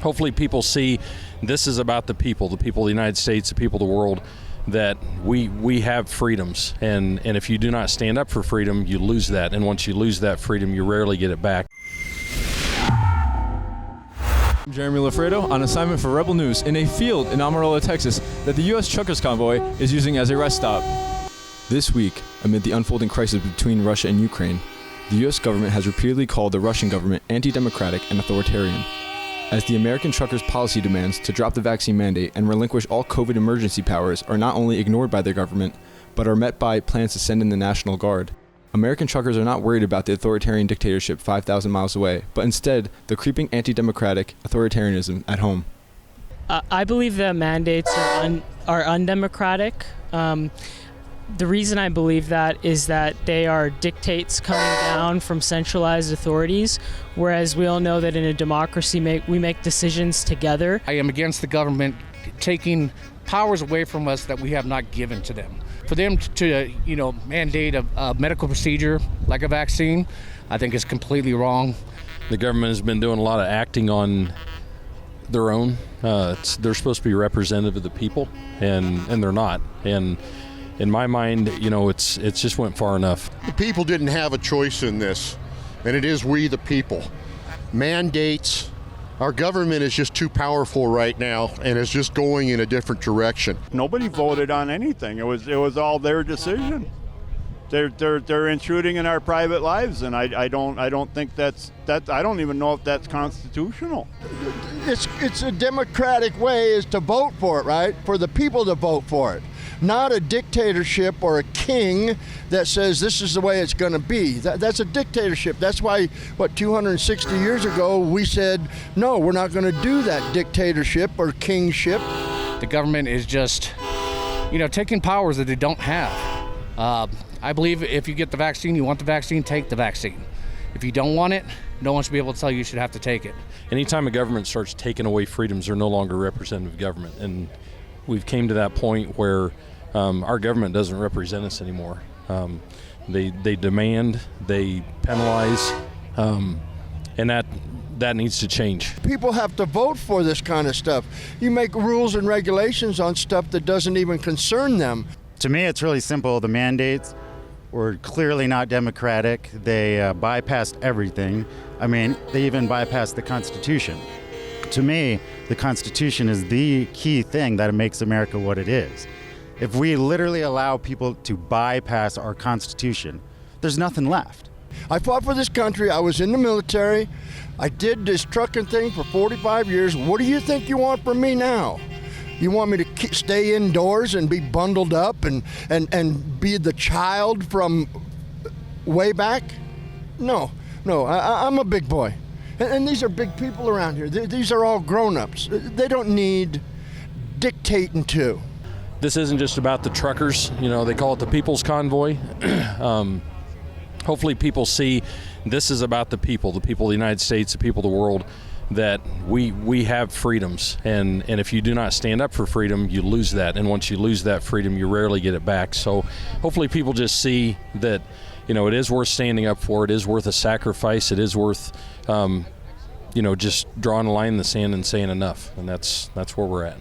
hopefully people see this is about the people of the United States, the people of the world, that we have freedoms, and if you do not stand up for freedom, you lose that, and once you lose that freedom, you rarely get it back. I'm Jeremy Lafredo on assignment for Rebel News in a field in Amarillo, Texas that the U.S. Trucker Convoy is using as a rest stop. This week, amid the unfolding crisis between Russia and Ukraine, the U.S. government has repeatedly called the Russian government anti-democratic and authoritarian. As the American truckers' policy demands to drop the vaccine mandate and relinquish all COVID emergency powers are not only ignored by their government, but are met by plans to send in the National Guard. American truckers are not worried about the authoritarian dictatorship 5,000 miles away, but instead the creeping anti-democratic authoritarianism at home. I believe that mandates are undemocratic. The reason I believe that is that they are dictates coming down from centralized authorities, whereas we all know that in a democracy we make decisions together. I am against the government taking powers away from us that we have not given to them. For them to mandate a medical procedure like a vaccine, I think is completely wrong. The government has been doing a lot of acting on their own. They're supposed to be representative of the people, and they're not. And in my mind, it's just went far enough. The people didn't have a choice in this, and it is we the people. Mandates. Our government is just too powerful right now and is just going in a different direction. Nobody voted on anything. It was all their decision. They're intruding in our private lives, and I don't think that's I don't even know if that's constitutional. It's a democratic way is to vote for it, right? For the people to vote for it. Not a dictatorship or a king that says this is the way it's going to be. That's a dictatorship. That's why, 260 years ago, we said, no, we're not going to do that dictatorship or kingship. The government is just, taking powers that they don't have. I believe if you get the vaccine, you want the vaccine, take the vaccine. If you don't want it, no one should be able to tell you should have to take it. Anytime a government starts taking away freedoms, they're no longer representative government. And we've came to that point where our government doesn't represent us anymore. They demand, they penalize, and that needs to change. People have to vote for this kind of stuff. You make rules and regulations on stuff that doesn't even concern them. To me, it's really simple. The mandates were clearly not democratic. They bypassed everything. I mean, they even bypassed the Constitution. To me, the Constitution is the key thing that makes America what it is. If we literally allow people to bypass our Constitution, there's nothing left. I fought for this country. I was in the military. I did this trucking thing for 45 years. What do you think you want from me now? You want me to stay indoors and be bundled up and be the child from way back? No, I'm a big boy. And these are big people around here. These are all grown-ups. They don't need dictating to. This isn't just about the truckers. They call it the People's Convoy. Hopefully people see this is about the people of the United States, the people of the world, that we have freedoms. And if you do not stand up for freedom, you lose that. And once you lose that freedom, you rarely get it back. So hopefully people just see that it is worth standing up for. It is worth a sacrifice. It is worth, just drawing a line in the sand and saying enough. And that's where we're at.